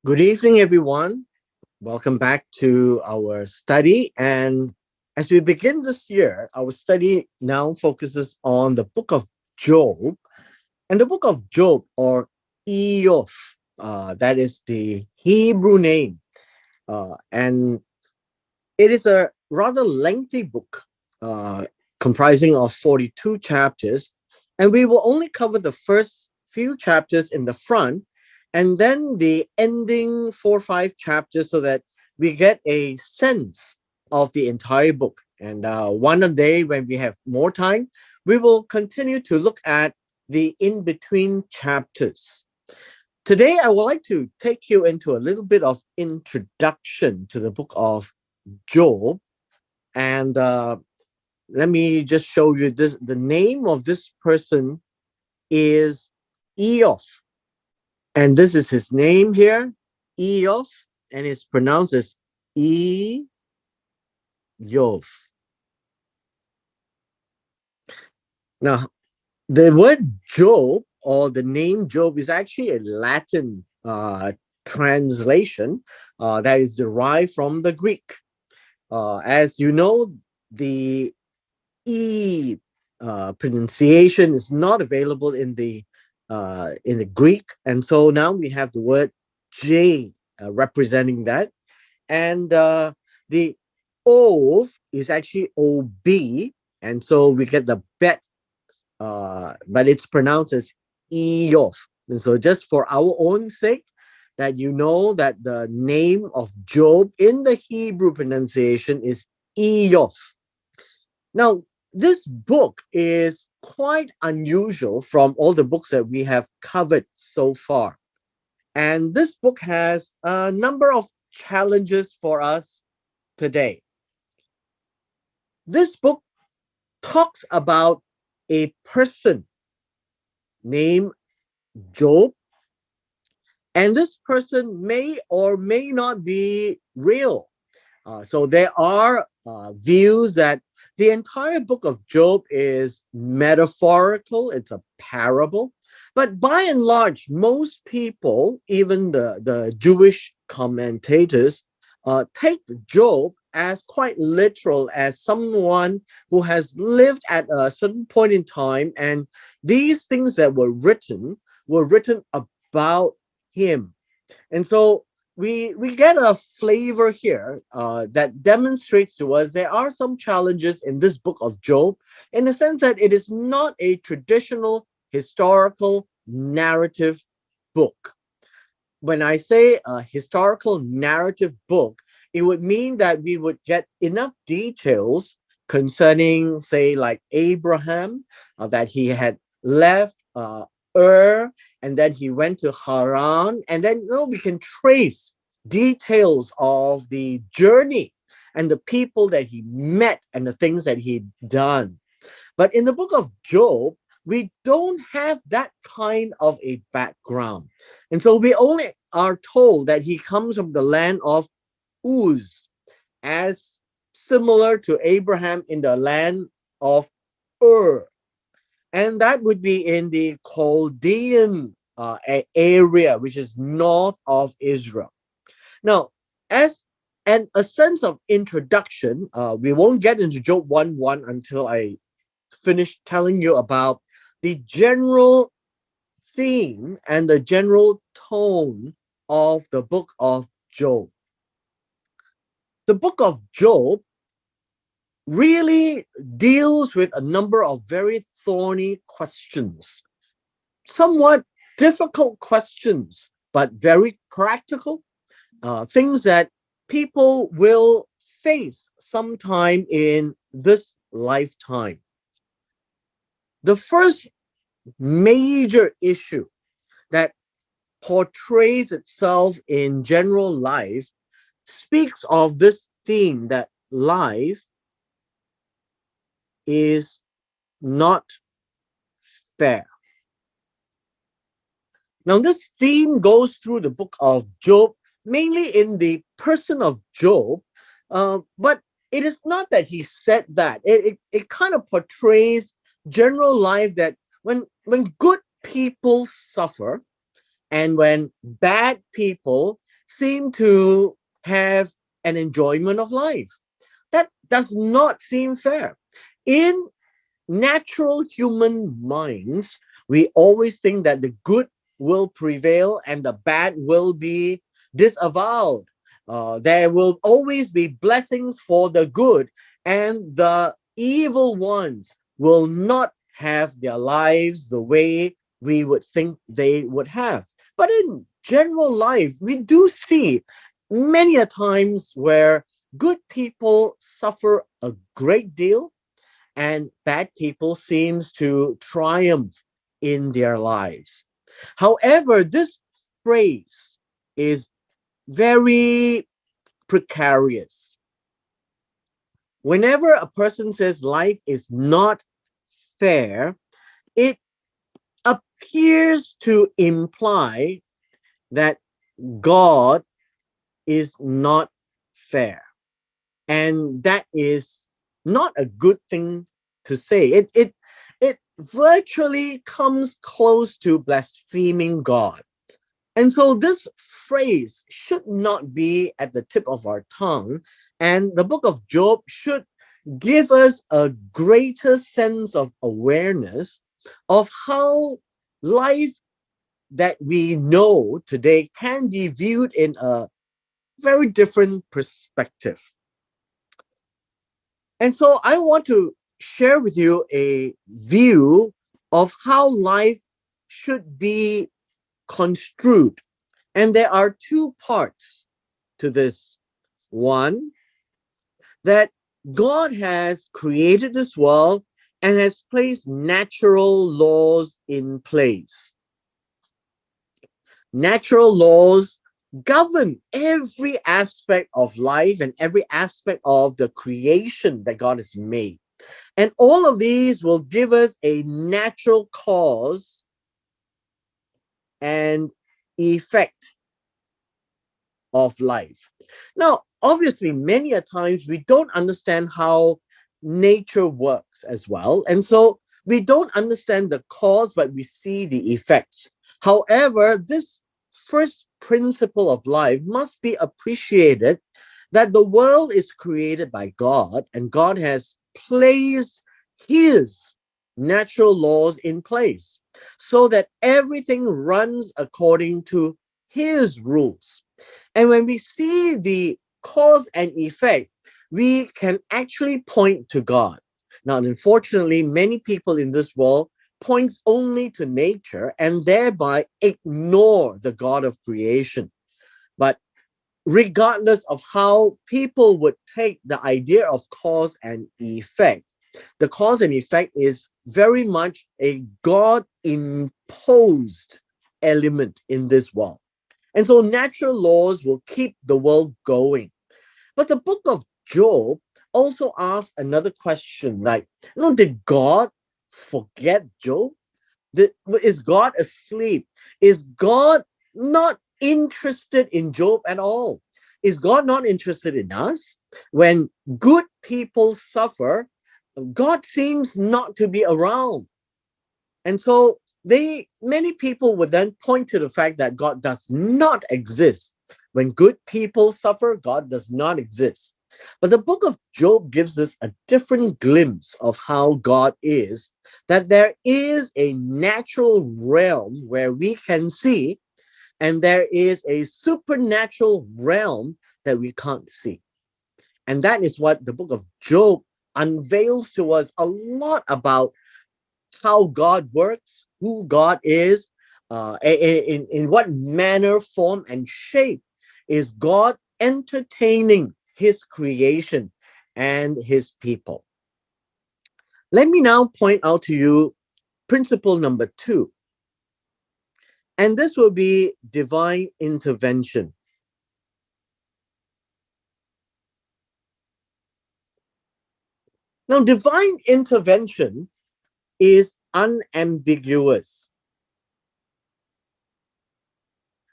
Good evening, everyone. Welcome back to our study. And as we begin this year, our study now focuses on the book of Job. And the book of Job, or Eof, that is the Hebrew name. And it is a rather lengthy book uh, comprising of 42 chapters. And we will only cover the first few chapters in the front and then the ending 4 or 5 chapters so that we get a sense of the entire book. And one a day, when we have more time, we will continue to look at the in between chapters. Today, I would like to take you into a little bit of introduction to the book of Job. And let me just show you this. The name of this person is Eof. And this is his name here, Eof, and it's pronounced as Eof. Now, the word Job or the name Job is actually a Latin translation that is derived from the Greek. As you know, the E pronunciation is not available in the Greek, and so now we have the word J representing that, and the O is actually OB, and so we get the bet, but it's pronounced as Eof. And so, just for our own sake, that you know that the name of Job in the Hebrew pronunciation is Eof. Now, this book is quite unusual from all the books that we have covered so far. And this book has a number of challenges for us today. This book talks about a person named Job, and this person may or may not be real. So there are views that the entire book of Job is metaphorical, it's a parable. But by and large, most people, even the Jewish commentators, take Job as quite literal, as someone who has lived at a certain point in time, and these things that were written about him. And so we get a flavor here that demonstrates to us there are some challenges in this book of Job, in the sense that it is not a traditional historical narrative book. When I say a historical narrative book, it would mean that we would get enough details concerning, say, like Abraham, that he had left Ur, and then he went to Haran, and then we can trace details of the journey and the people that he met and the things that he'd done. But in the book of Job, we don't have that kind of a background. And so we only are told that he comes from the land of Uz, as similar to Abraham in the land of Ur. And that would be in the Chaldean area, which is north of Israel. Now, as a sense of introduction, we won't get into Job 1:1 until I finish telling you about the general theme and the general tone of the book of Job. The book of Job really deals with a number of very thorny questions, somewhat difficult questions, but very practical, things that people will face sometime in this lifetime. The first major issue that portrays itself in general life speaks of this theme that life is not fair. Now, this theme goes through the book of Job, mainly in the person of Job, but it is not that he said that. It kind of portrays general life that when good people suffer and when bad people seem to have an enjoyment of life. That does not seem fair. In natural human minds, we always think that the good will prevail and the bad will be disavowed. There will always be blessings for the good, and the evil ones will not have their lives the way we would think they would have. But in general life, we do see many a times where good people suffer a great deal and bad people seems to triumph in their lives. However, this phrase is very precarious. Whenever a person says life is not fair, it appears to imply that God is not fair. And that is not a good thing to say. It virtually comes close to blaspheming God. And so this phrase should not be at the tip of our tongue. And the book of Job should give us a greater sense of awareness of how life that we know today can be viewed in a very different perspective. And so I want to share with you a view of how life should be construed. And there are two parts to this. One, that God has created this world and has placed natural laws in place. Natural laws govern every aspect of life and every aspect of the creation that God has made. And all of these will give us a natural cause and effect of life. Now, obviously, many a times we don't understand how nature works as well. And so we don't understand the cause, but we see the effects. However, this first principle of life must be appreciated, that the world is created by God and God has placed his natural laws in place so that everything runs according to his rules. And when we see the cause and effect, we can actually point to God. Now, unfortunately, many people in this world points only to nature and thereby ignore the God of creation. But regardless of how people would take the idea of cause and effect, the cause and effect is very much a God imposed element in this world. And so natural laws will keep the world going. But the book of Job also asks another question like, did God forget Job? Is God asleep? Is God not interested in Job at all? Is God not interested in us? When good people suffer, God seems not to be around. And so many people would then point to the fact that God does not exist. When good people suffer, God does not exist. But the book of Job gives us a different glimpse of how God is, that there is a natural realm where we can see, and there is a supernatural realm that we can't see. And that is what the book of Job unveils to us a lot about how God works, who God is, in what manner, form, and shape is God entertaining his creation and his people. Let me now point out to you principle number 2, and this will be divine intervention. Now, divine intervention is unambiguous.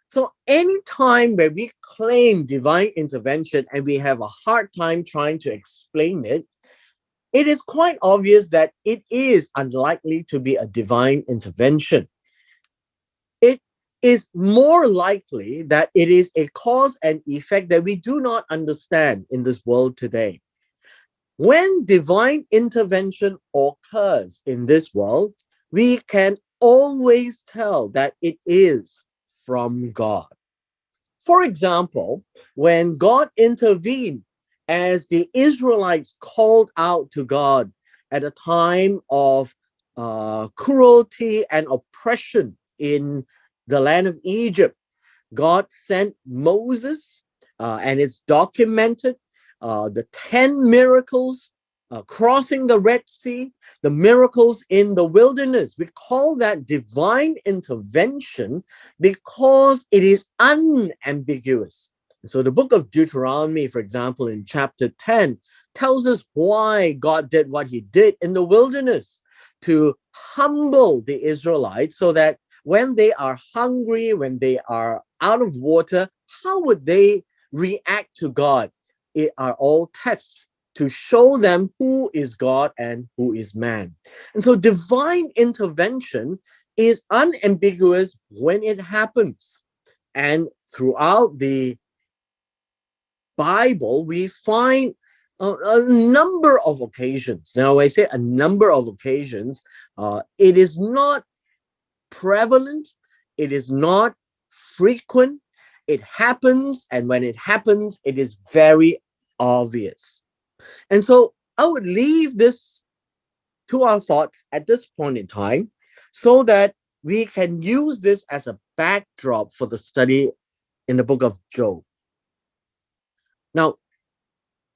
So anytime where we claim divine intervention and we have a hard time trying to explain it, it is quite obvious that it is unlikely to be a divine intervention. It is more likely that it is a cause and effect that we do not understand in this world today. When divine intervention occurs in this world, we can always tell that it is from God. For example, when God intervened as the Israelites called out to God at a time of cruelty and oppression in the land of Egypt, God sent Moses, and it's documented, the 10 miracles, crossing the Red Sea, the miracles in the wilderness. We call that divine intervention because it is unambiguous. So the book of Deuteronomy, for example, in chapter 10, tells us why God did what he did in the wilderness to humble the Israelites so that when they are hungry, when they are out of water, how would they react to God? It are all tests to show them who is God and who is man. And so divine intervention is unambiguous when it happens. And throughout the Bible, we find a number of occasions. Now, I say a number of occasions, it is not prevalent, it is not frequent, it happens, and when it happens, it is very obvious. And so I would leave this to our thoughts at this point in time so that we can use this as a backdrop for the study in the book of Job. Now,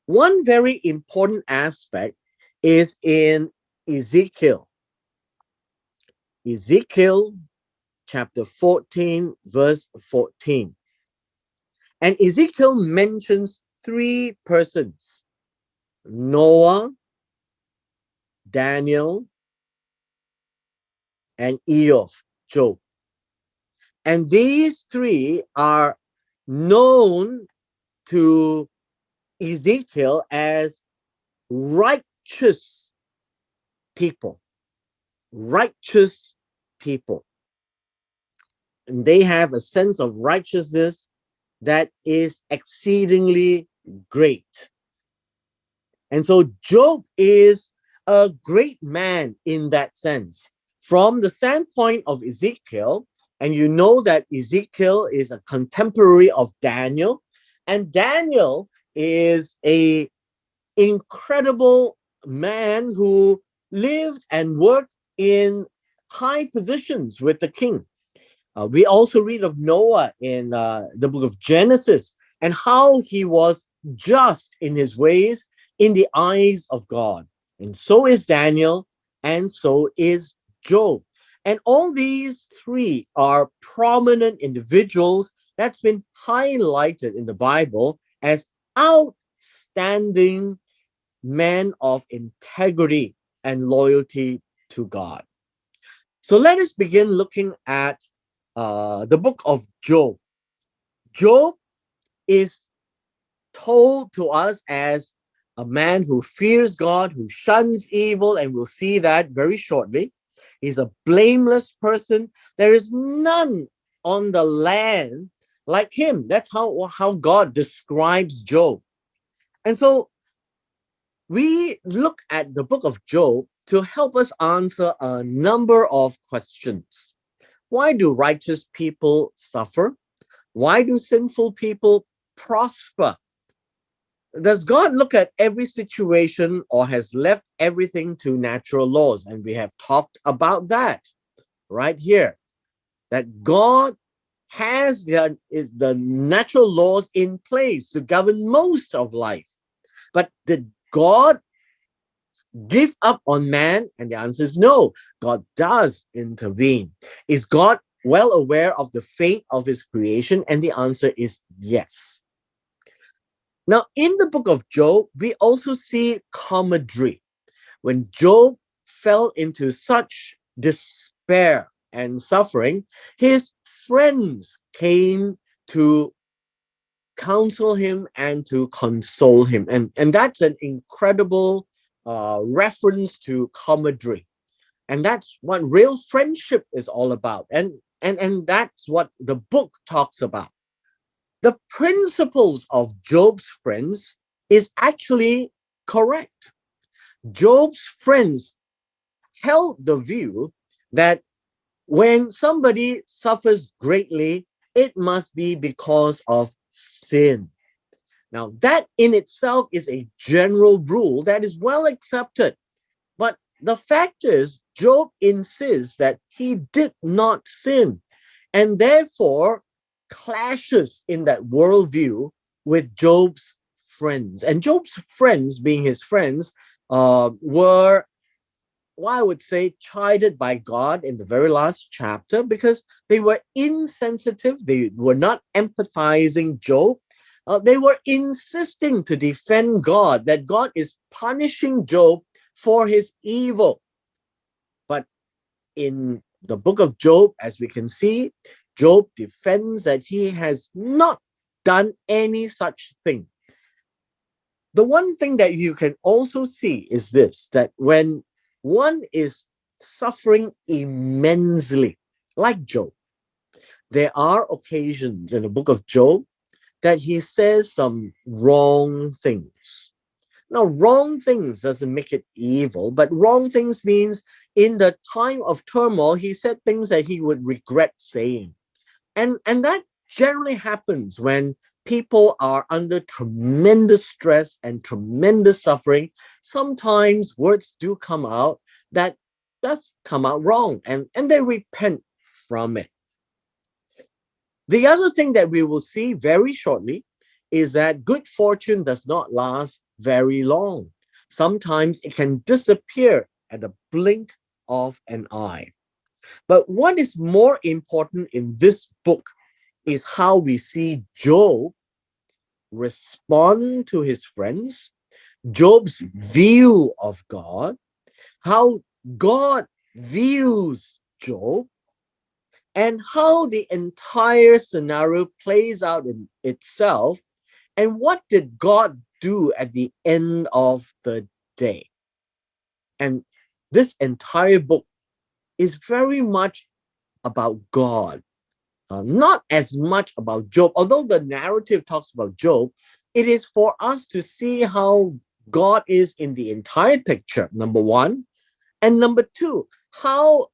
one very important aspect is in Ezekiel. Ezekiel chapter 14, verse 14. And Ezekiel mentions three persons: Noah, Daniel, and Eob, Job. And these three are known to Ezekiel as righteous people. Righteous people. And they have a sense of righteousness that is exceedingly great. And so Job is a great man in that sense. From the standpoint of Ezekiel, and you know that Ezekiel is a contemporary of Daniel, and Daniel is a incredible man who lived and worked in high positions with the king. We also read of Noah in the book of Genesis and how he was just in his ways in the eyes of God. And so is Daniel, and so is Job. And all these three are prominent individuals that's been highlighted in the Bible as outstanding men of integrity and loyalty to God. So let us begin looking at the book of Job. Job is told to us as a man who fears God, who shuns evil, and we'll see that very shortly. He's a blameless person. There is none on the land like him. That's how God describes Job. And so we look at the book of Job to help us answer a number of questions. Why do righteous people suffer? Why do sinful people prosper? Does God look at every situation or has left everything to natural laws? And we have talked about that right here, that God has the natural laws in place to govern most of life. But did God give up on man? And the answer is no. God does intervene. Is God well aware of the fate of his creation? And the answer is yes. Now, in the book of Job, we also see comedy. When Job fell into such despair and suffering, his friends came to counsel him and to console him. And that's an incredible reference to comedy. And that's what real friendship is all about. And And that's what the book talks about. The principles of Job's friends is actually correct. Job's friends held the view that when somebody suffers greatly, it must be because of sin. Now, that in itself is a general rule that is well accepted. But the fact is, Job insists that he did not sin and therefore clashes in that worldview with Job's friends. And Job's friends, being his friends, were, well, I would say, chided by God in the very last chapter because they were insensitive. They were not empathizing Job. They were insisting to defend God, that God is punishing Job for his evil. But in the book of Job, as we can see, Job defends that he has not done any such thing. The one thing that you can also see is this, that when one is suffering immensely, like Job, there are occasions in the book of Job that he says some wrong things. Now, wrong things doesn't make it evil, but wrong things means in the time of turmoil, he said things that he would regret saying. And that generally happens when people are under tremendous stress and tremendous suffering. Sometimes words do come out that does come out wrong, and they repent from it. The other thing that we will see very shortly is that good fortune does not last very long. Sometimes it can disappear at the blink of an eye. But what is more important in this book is how we see Job respond to his friends, Job's view of God, how God views Job, and how the entire scenario plays out in itself, and what did God do at the end of the day. And this entire book is very much about God, not as much about Job. Although the narrative talks about Job, it is for us to see how God is in the entire picture, number one. And number two, how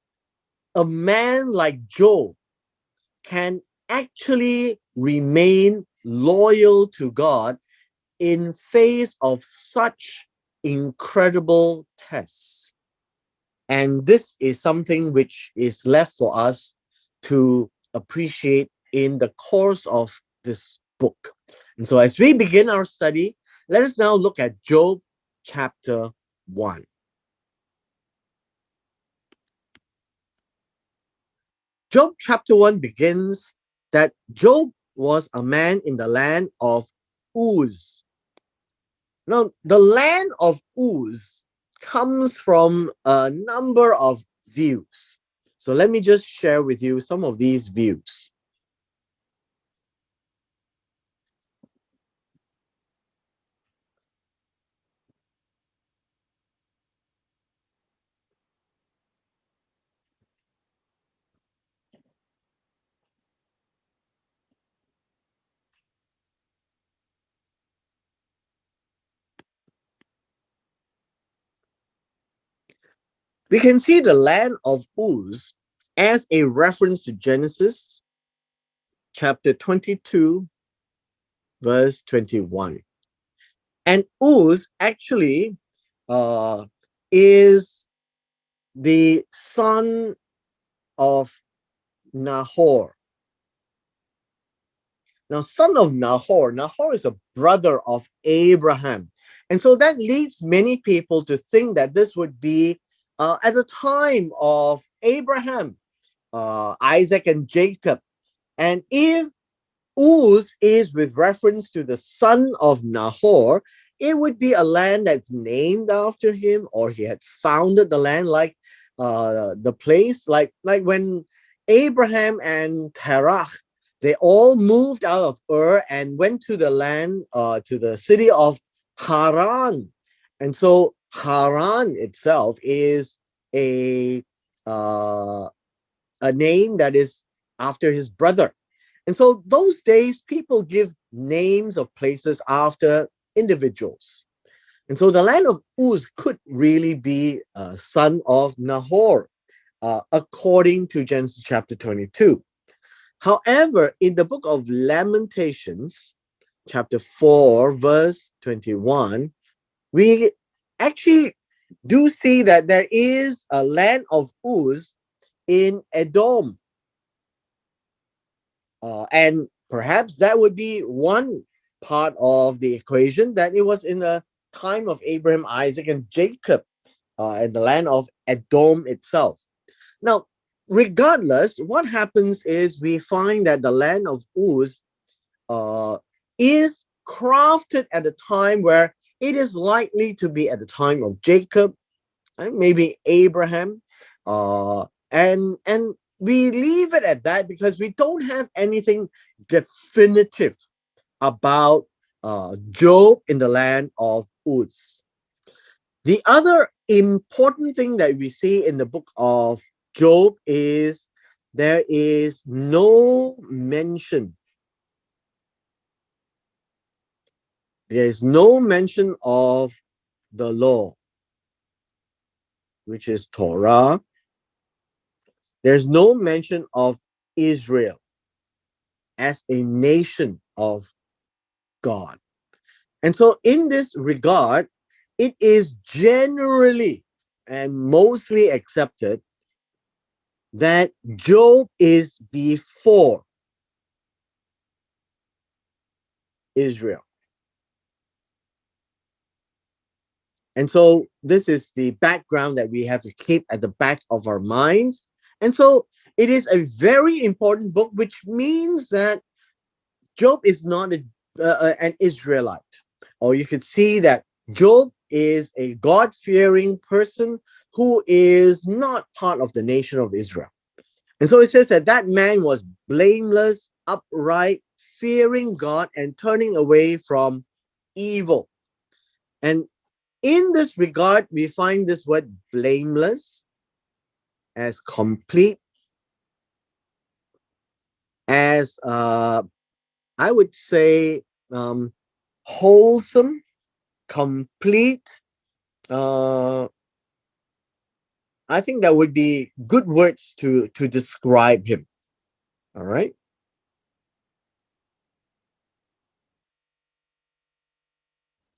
a man like Job can actually remain loyal to God in face of such incredible tests. And this is something which is left for us to appreciate in the course of this book. And so, as we begin our study, let us now look at Job chapter 1. Job chapter 1 begins that Job was a man in the land of Uz. Now, the land of Uz comes from a number of views. So let me just share with you some of these views. We can see the land of Uz as a reference to Genesis chapter 22, verse 21. And Uz actually uh, is the son of Nahor. Now, son of Nahor, Nahor is a brother of Abraham. And so that leads many people to think that this would be at the time of Abraham, Isaac, and Jacob. And if Uz is with reference to the son of Nahor, it would be a land that's named after him, or he had founded the land, like the place, like when Abraham and Terah, they all moved out of Ur and went to the land, to the city of Haran. And so Haran itself is a uh, a name that is after his brother. And so those days, people give names of places after individuals. And so the land of Uz could really be a son of Nahor, according to Genesis chapter 22. However, in the book of Lamentations, chapter 4, verse 21, we actually do see that there is a land of Uz in Edom. And perhaps that would be one part of the equation, that it was in the time of Abraham, Isaac, and Jacob, in the land of Edom itself. Now, regardless, what happens is we find that the land of Uz uh, is crafted at a time where it is likely to be at the time of Jacob and maybe Abraham, and we leave it at that because we don't have anything definitive about Job in the land of Uz. The other important thing that we see in the book of Job is there is no mention. There is no mention of the law, which is Torah. There's no mention of Israel as a nation of God. And so, in this regard, it is generally and mostly accepted that Job is before Israel. And so, this is the background that we have to keep at the back of our minds. And so, it is a very important book, which means that Job is not an Israelite. Or you could see that Job is a God fearing person who is not part of the nation of Israel. And so it says that that man was blameless, upright, fearing God, and turning away from evil. And in this regard, we find this word blameless as complete, as I would say wholesome, complete. Uh, I think that would be good words to describe him. All right.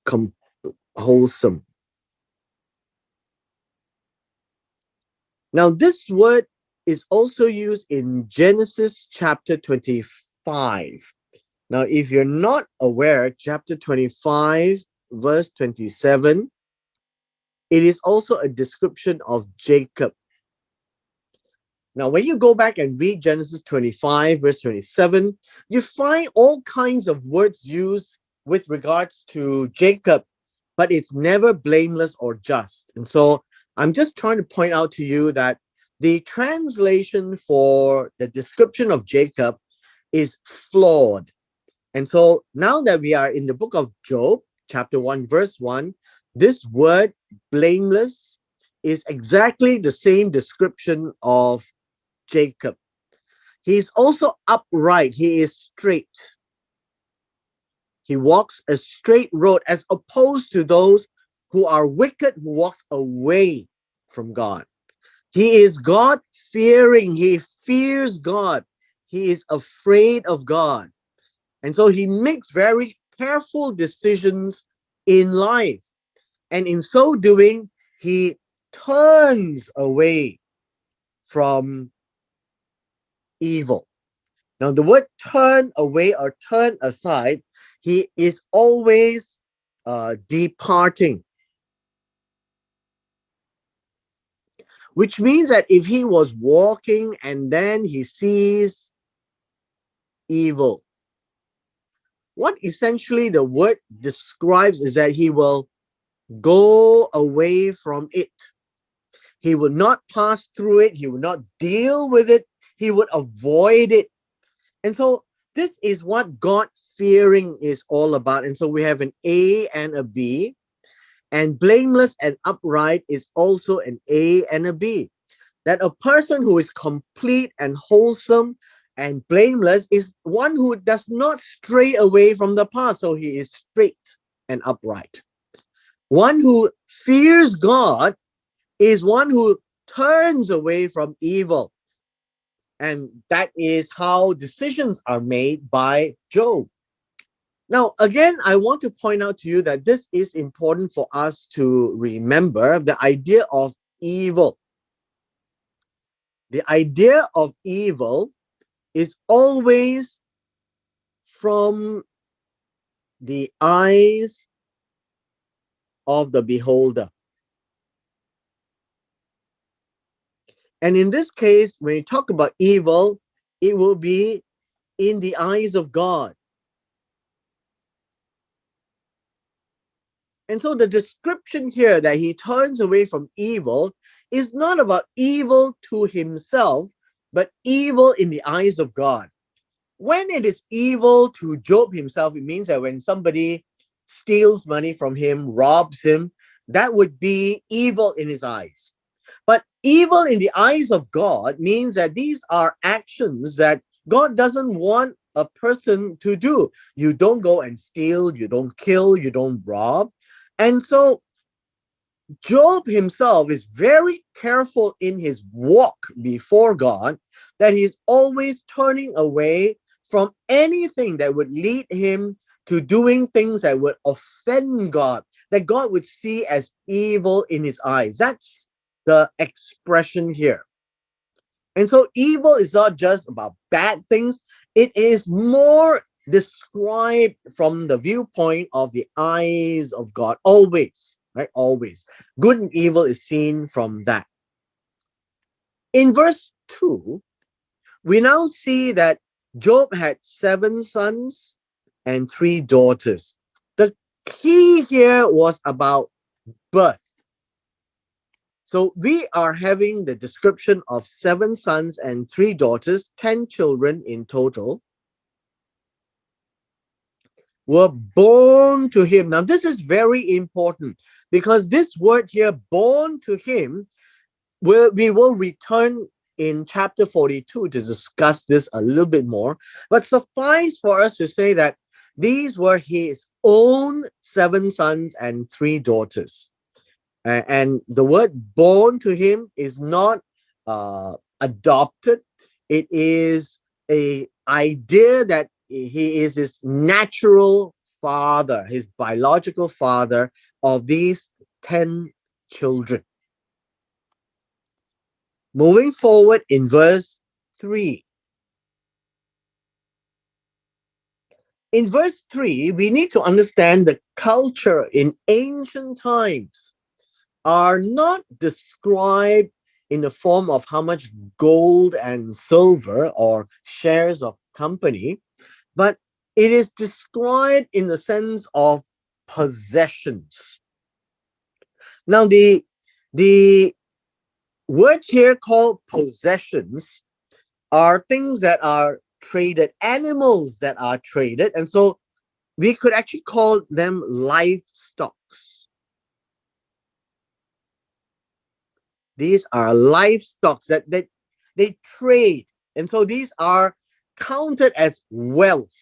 Com- Wholesome. Now, this word is also used in Genesis chapter 25. Now, if you're not aware, chapter 25, verse 27, it is also a description of Jacob. Now, when you go back and read Genesis 25, verse 27, you find all kinds of words used with regards to Jacob, but it's never blameless or just. And so I'm just trying to point out to you that the translation for the description of Jacob is flawed. And so now that we are in the book of Job, chapter 1, verse 1, this word blameless is exactly the same description of Jacob. He is also upright. He is straight. He walks a straight road as opposed to those who are wicked, who walks away from God. He is God fearing. He fears God. He is afraid of God. And so he makes very careful decisions in life. And in so doing, he turns away from evil. Now, the word turn away or turn aside, he is always departing, which means that if he was walking and then he sees evil, what essentially the word describes is that he will go away from it. He will not pass through it. He will not deal with it. He would avoid it. And so this is what God fearing is all about. And so we have an A and a B, and blameless and upright is also an A and a B. That a person who is complete and wholesome And blameless is one who does not stray away from the path, so he is straight and upright. One who fears God is one who turns away from evil. And that is how decisions are made by Job. Now, again, I want to point out to you that this is important for us to remember the idea of evil. The idea of evil is always from the eyes of the beholder. And in this case, when you talk about evil, it will be in the eyes of God. And so the description here that he turns away from evil is not about evil to himself, but evil in the eyes of God. When it is evil to Job himself, it means that when somebody steals money from him, robs him, that would be evil in his eyes. But evil in the eyes of God means that these are actions that God doesn't want a person to do. You don't go and steal, you don't kill, you don't rob. And so Job himself is very careful in his walk before God, that he's always turning away from anything that would lead him to doing things that would offend God, that God would see as evil in his eyes. That's the expression here. And so evil is not just about bad things, it is more described from the viewpoint of the eyes of God, always, right? Always. Good and evil is seen from that. In verse 2, we now see that Job had 7 sons and 3 daughters. The key here was about birth. So we are having the description of 7 sons and 3 daughters, 10 children in total, were born to him. Now, this is very important because this word here, born to him, we will return in chapter 42 to discuss this a little bit more. But suffice for us to say that these were his own 7 sons and 3 daughters. And the word born to him is not adopted. It is a idea that he is his natural father, his biological father of these 10 children. Moving forward in verse 3. In verse 3, we need to understand the culture in ancient times are not described in the form of how much gold and silver or shares of company, but it is described in the sense of possessions. Now, the word here called possessions are things that are traded, animals that are traded, and so we could actually call them livestock. These are livestock that they trade. And so these are counted as wealth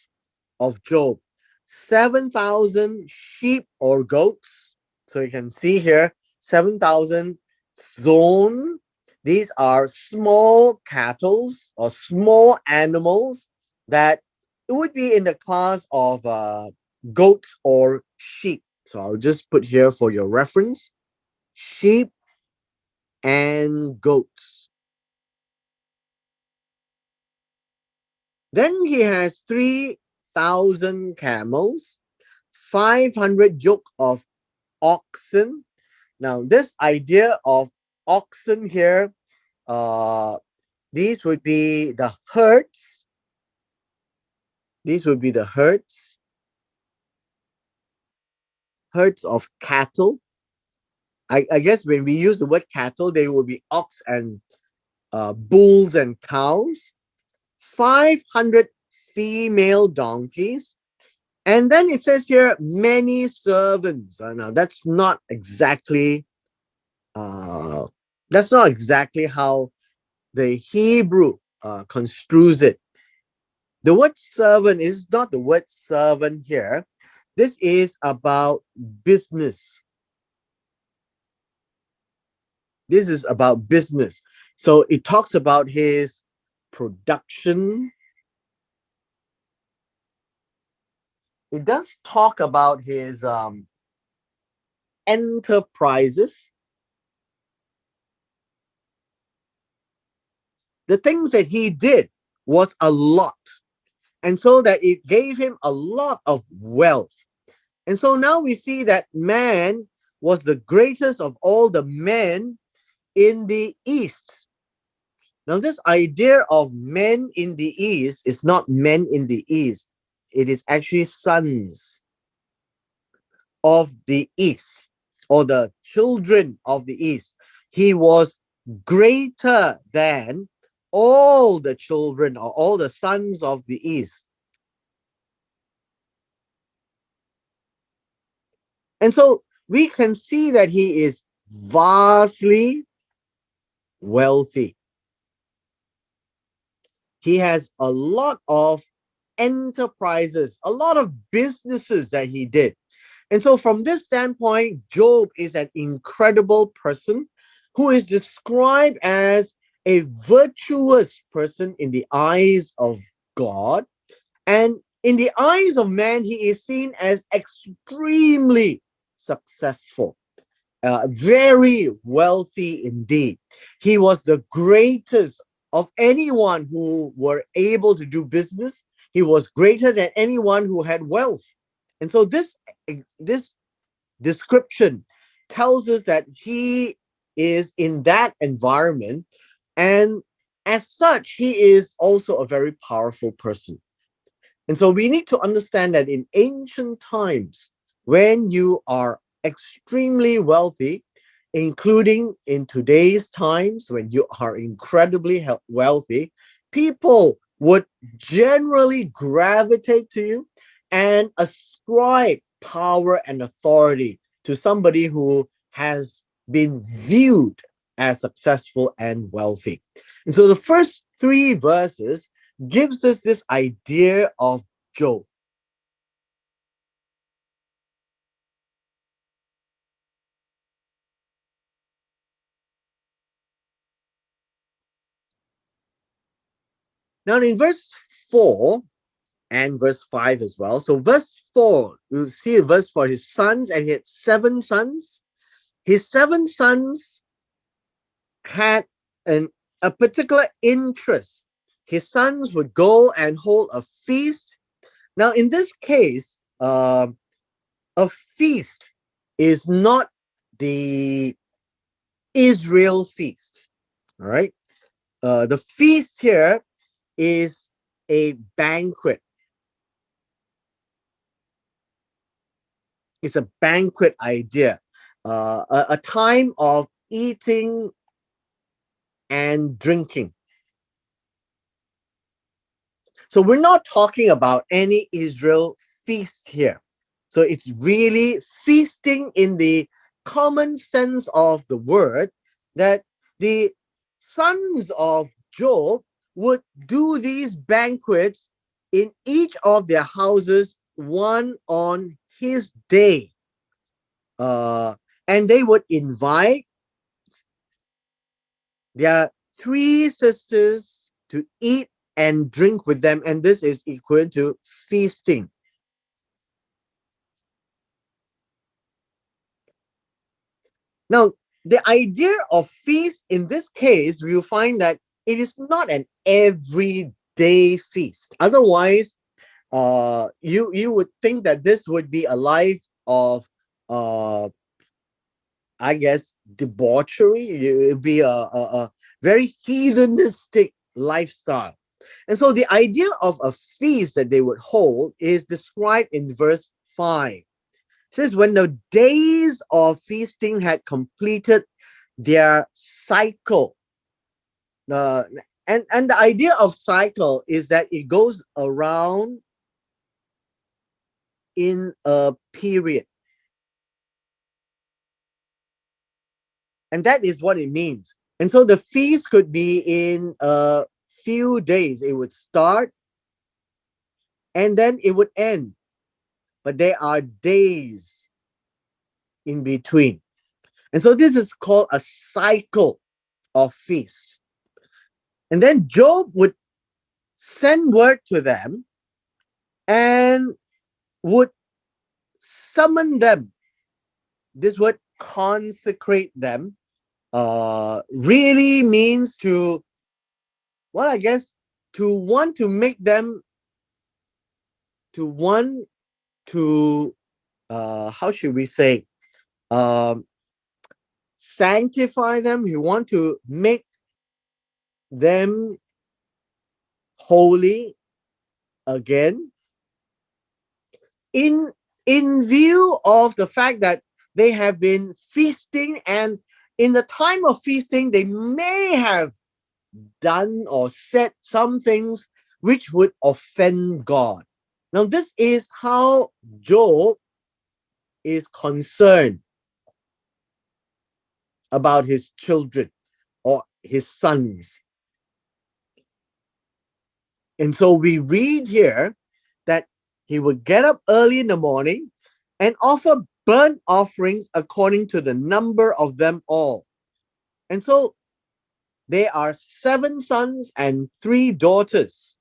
of Job. 7,000 sheep or goats. So you can see here, 7,000 zone. These are small cattle or small animals that it would be in the class of goats or sheep. So I'll just put here for your reference, sheep and goats. Then he has 3,000 camels, 500 yoke of oxen. Now, this idea of oxen here, uh, these would be the herds. These would be the herds of cattle. I guess when we use the word cattle, they will be ox and bulls and cows. 500 female donkeys. And then it says here, many servants. Now, uh, that's not exactly how the Hebrew construes it. The word servant is not the word servant here. This is about business. This is about business. So it talks about his production. It does talk about his enterprises, the things that he did was a lot. And so that it gave him a lot of wealth. And so now we see that man was the greatest of all the men in the East. Now, this idea of men in the East is not men in the East, it is actually sons of the East or the children of the East. He was greater than all the children or all the sons of the East. And so we can see that he is vastly wealthy. He has a lot of enterprises, a lot of businesses that he did. And so, from this standpoint, Job is an incredible person who is described as a virtuous person in the eyes of God. And in the eyes of man, he is seen as extremely successful, very wealthy indeed. He was the greatest of anyone who were able to do business. He was greater than anyone who had wealth. And so this description tells us that he is in that environment, and as such he is also a very powerful person. And so we need to understand that in ancient times, when you are extremely wealthy, including in today's times when you are incredibly wealthy, people would generally gravitate to you and ascribe power and authority to somebody who has been viewed as successful and wealthy. And so the first three verses gives us this idea of Job. Now, in verse 4 and verse 5 as well. So, verse 4, you'll see verse 4, his sons, and he had 7 sons. His 7 sons had an, a particular interest. His sons would go and hold a feast. Now, in this case, a feast is not the Israel feast. All right. The feast here is a banquet. It's a banquet idea, a time of eating and drinking. So we're not talking about any Israel feast here. So it's really feasting in the common sense of the word, that the sons of Job would do these banquets in each of their houses, one on his day. And they would invite their 3 sisters to eat and drink with them, and this is equal to feasting. Now, the idea of feast in this case, we'll find that it is not an everyday feast. Otherwise, you would think that this would be a life of uh I guess debauchery. It would be a very heathenistic lifestyle. And so the idea of a feast that they would hold is described in verse 5. It says, when the days of feasting had completed their cycle. Uh, and the idea of cycle is that it goes around in a period. And that is what it means. And so the feast could be in a few days. It would start and then it would end. But there are days in between. And so this is called a cycle of feasts. And then Job would send word to them and would summon them. This word consecrate them really means to, well, I guess to want to make them, to want to, how should we say, um, sanctify them. You want to make them holy again in view of the fact that they have been feasting, and in the time of feasting they may have done or said some things which would offend God. Now this is how Job is concerned about his children or his sons. And so we read here that he would get up early in the morning and offer burnt offerings according to the number of them all. And so there are 7 sons and 3 daughters.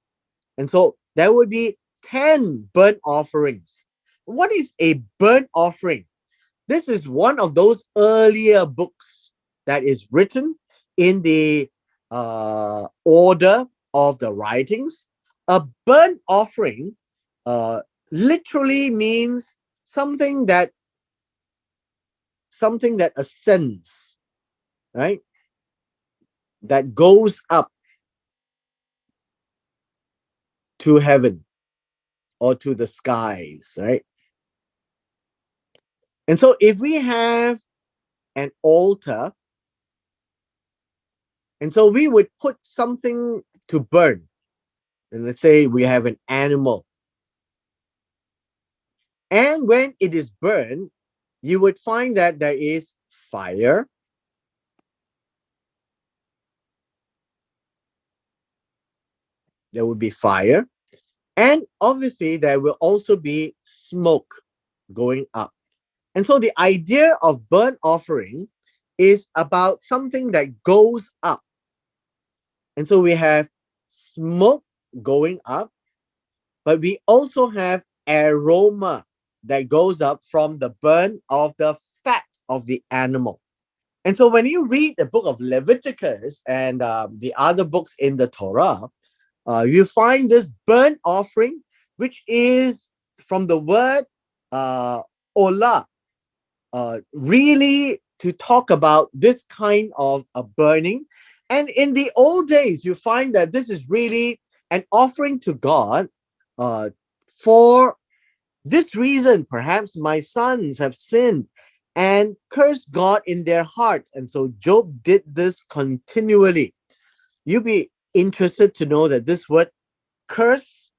And so there would be 10 burnt offerings. What is a burnt offering? This is one of those earlier books that is written in the order of the writings. A burnt offering literally means something that ascends, right? That goes up to heaven or to the skies, right? And so if we have an altar, and so we would put something to burn, and let's say we have an animal, and when it is burned, you would find that there is fire, there would be fire, and obviously there will also be smoke going up. And so the idea of burnt offering is about something that goes up. And so we have smoke going up, but we also have aroma that goes up from the burn of the fat of the animal. And so when you read the book of Leviticus and the other books in the Torah, you find this burnt offering, which is from the word olah, really to talk about this kind of a burning. And in the old days, you find that this is really an offering to God. For this reason, perhaps my sons have sinned and cursed God in their hearts. And so Job did this continually. You'd be interested to know that this word curse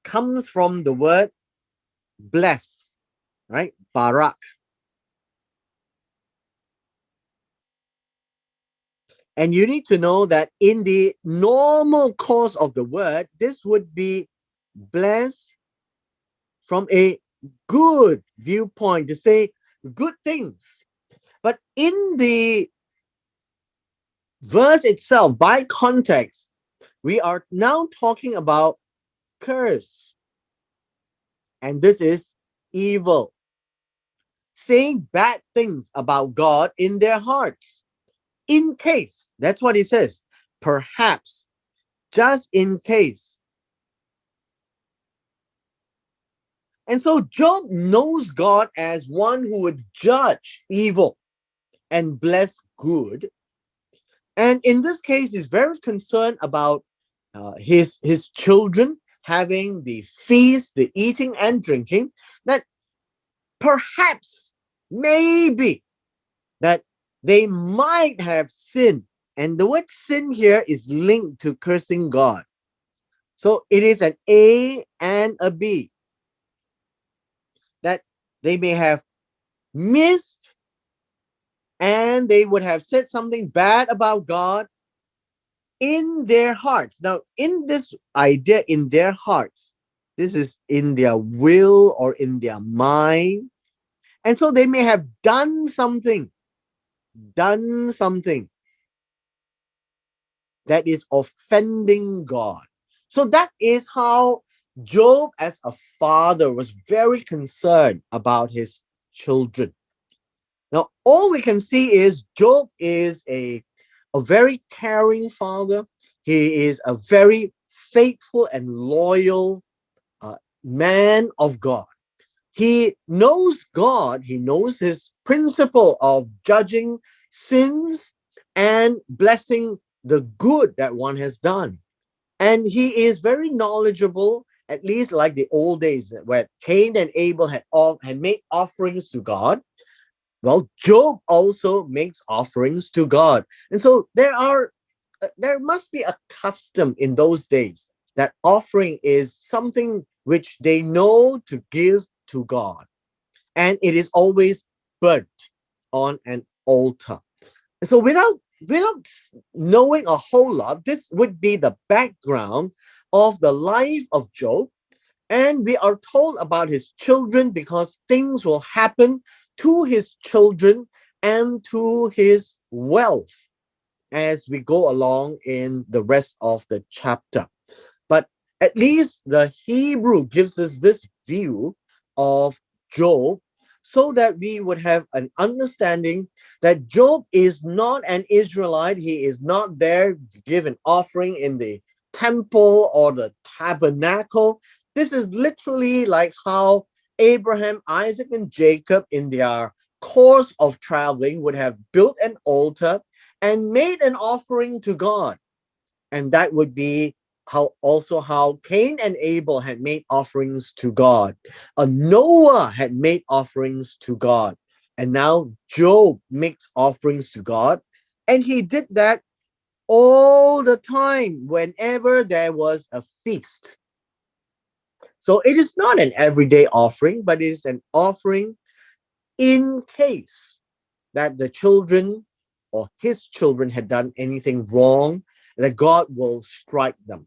comes from the word bless, right? Barak. And you need to know that in the normal course of the word, this would be blessed from a good viewpoint, to say good things. But in the verse itself, by context, we are now talking about curse. And this is evil. Saying bad things about God in their hearts. In case, that's what it says. Perhaps, just in case. And so Job knows God as one who would judge evil and bless good. And in this case, he's very concerned about his children having the feast, the eating and drinking, that perhaps, maybe, that they might have sinned. And the word sin here is linked to cursing God. So it is an A and a B, that they may have missed and they would have said something bad about God, in their hearts. Now, in this idea, in their hearts, this is in their will or in their mind. And so they may have done something that is offending God. So that is how Job, as a father, was very concerned about his children. Now, all we can see is Job is a very caring father. He is a very faithful and loyal man of God. He knows God, he knows his principle of judging sins and blessing the good that one has done. And he is very knowledgeable, at least like the old days where Cain and Abel had made offerings to God. Well, Job also makes offerings to God. And so there must be a custom in those days that offering is something which they know to give to God. And it is always burnt on an altar. And so without knowing a whole lot, this would be the background of the life of Job. And we are told about his children because things will happen to his children and to his wealth as we go along in the rest of the chapter. But at least the Hebrew gives us this view of Job so that we would have an understanding that Job is not an Israelite. He is not there to give an offering in the temple or the tabernacle. This is literally like how Abraham, Isaac, and Jacob, in their course of traveling, would have built an altar and made an offering to God. And that would be how Cain and Abel had made offerings to God. Noah had made offerings to God. And now Job makes offerings to God. And he did that all the time whenever there was a feast. So it is not an everyday offering, but it is an offering in case that the children or his children had done anything wrong, that God will strike them.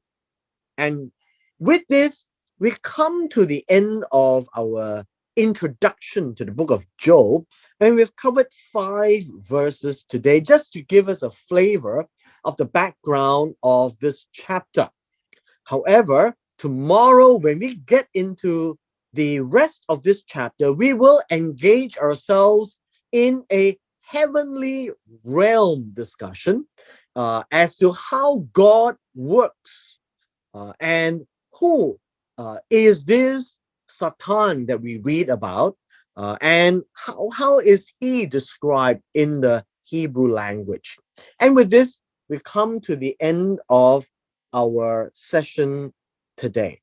And with this, we come to the end of our introduction to the book of Job, and we've covered 5 verses today just to give us a flavor of the background of this chapter. However, tomorrow, when we get into the rest of this chapter, we will engage ourselves in a heavenly realm discussion as to how God works and who is this Satan that we read about, and how is he described in the Hebrew language. And with this, we've come to the end of our session today.